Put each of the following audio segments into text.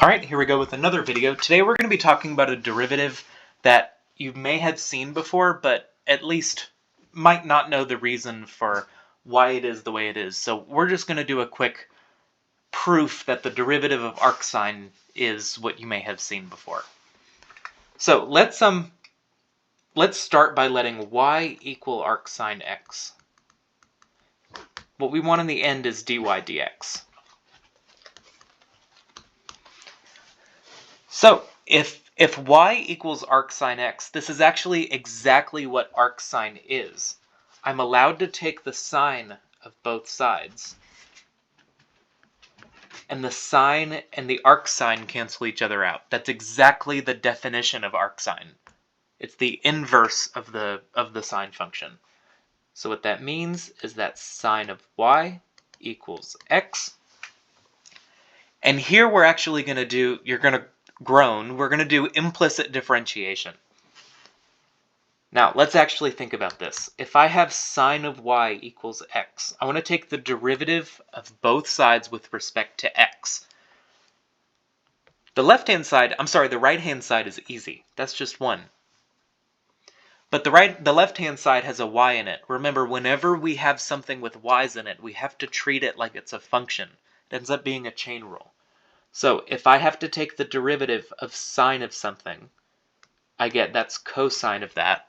Alright, here we go with another video. Today we're going to be talking about a derivative that you may have seen before, but at least might not know the reason for why it is the way it is. So we're just going to do a quick proof that the derivative of arcsin is what you may have seen before. So let's start by letting y equal arcsin x. What we want in the end is dy dx. So, if y equals arcsin x, this is actually exactly what arcsin is. I'm allowed to take the sine of both sides, and the sine and the arcsin cancel each other out. That's exactly the definition of arcsin. It's the inverse of the sine function. So what that means is that sine of y equals x. And here we're actually going to do, we're going to do implicit differentiation. Now, let's actually think about this. If I have sine of y equals x, I want to take the derivative of both sides with respect to x. The right-hand side is easy. That's just 1. But the left-hand side has a y in it. Remember, whenever we have something with y's in it, we have to treat it like it's a function. It ends up being a chain rule. So if I have to take the derivative of sine of something, I get that's cosine of that.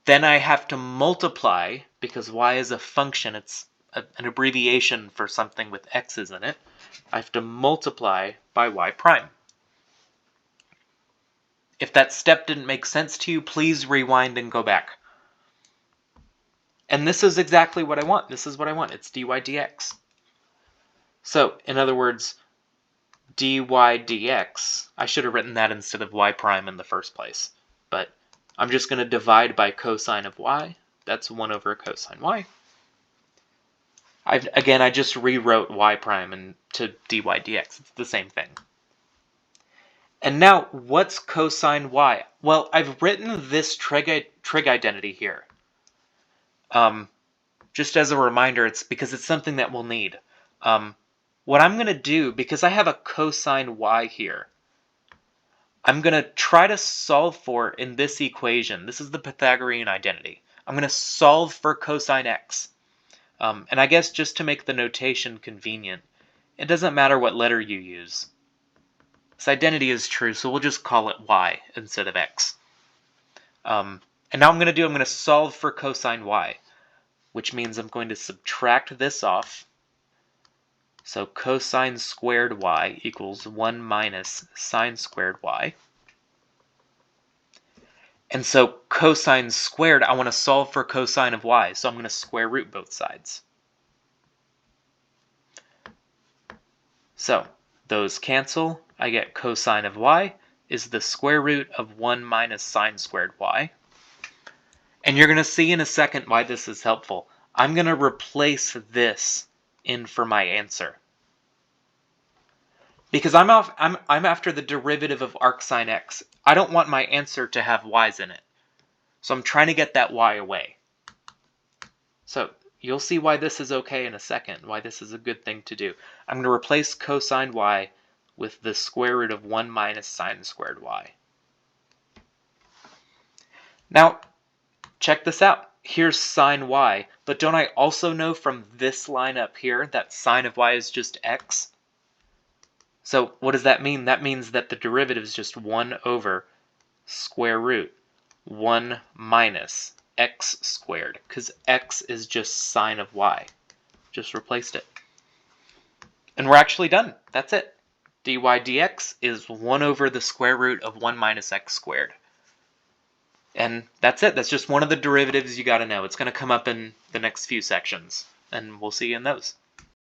Then I have to multiply, because y is a function, it's an abbreviation for something with x's in it. I have to multiply by y prime. If that step didn't make sense to you, please rewind and go back. And this is exactly what I want. This is what I want. It's dy dx. So, in other words, dy dx, I should have written that instead of y prime in the first place. But I'm just going to divide by cosine of y. That's 1 over cosine y. I just rewrote y prime into dy dx. It's the same thing. And now, what's cosine y? Well, I've written this trig identity here. Just as a reminder, it's because it's something that we'll need. What I'm going to do, because I have a cosine y here, I'm going to try to solve for in this equation. This is the Pythagorean identity. I'm going to solve for cosine x. And I guess just to make the notation convenient, it doesn't matter what letter you use. This identity is true, so we'll just call it y instead of x. And now I'm going to solve for cosine y, which means I'm going to subtract this off. So cosine squared y equals 1 minus sine squared y. And so cosine squared, I want to solve for cosine of y, so I'm going to square root both sides. So those cancel. I get cosine of y is the square root of 1 minus sine squared y. And you're going to see in a second why this is helpful. I'm going to replace this in for my answer. Because I'm after the derivative of arcsin x. I don't want my answer to have y's in it. So I'm trying to get that y away. So you'll see why this is okay in a second, why this is a good thing to do. I'm going to replace cosine y with the square root of 1 minus sine squared y. Now, check this out. Here's sine y, but don't I also know from this line up here that sine of y is just x? So what does that mean? That means that the derivative is just 1 over square root 1 minus x squared, because x is just sine of y. Just replaced it. And we're actually done. That's it. Dy dx is 1 over the square root of 1 minus x squared. And that's it. That's just one of the derivatives you got to know. It's going to come up in the next few sections, and we'll see you in those.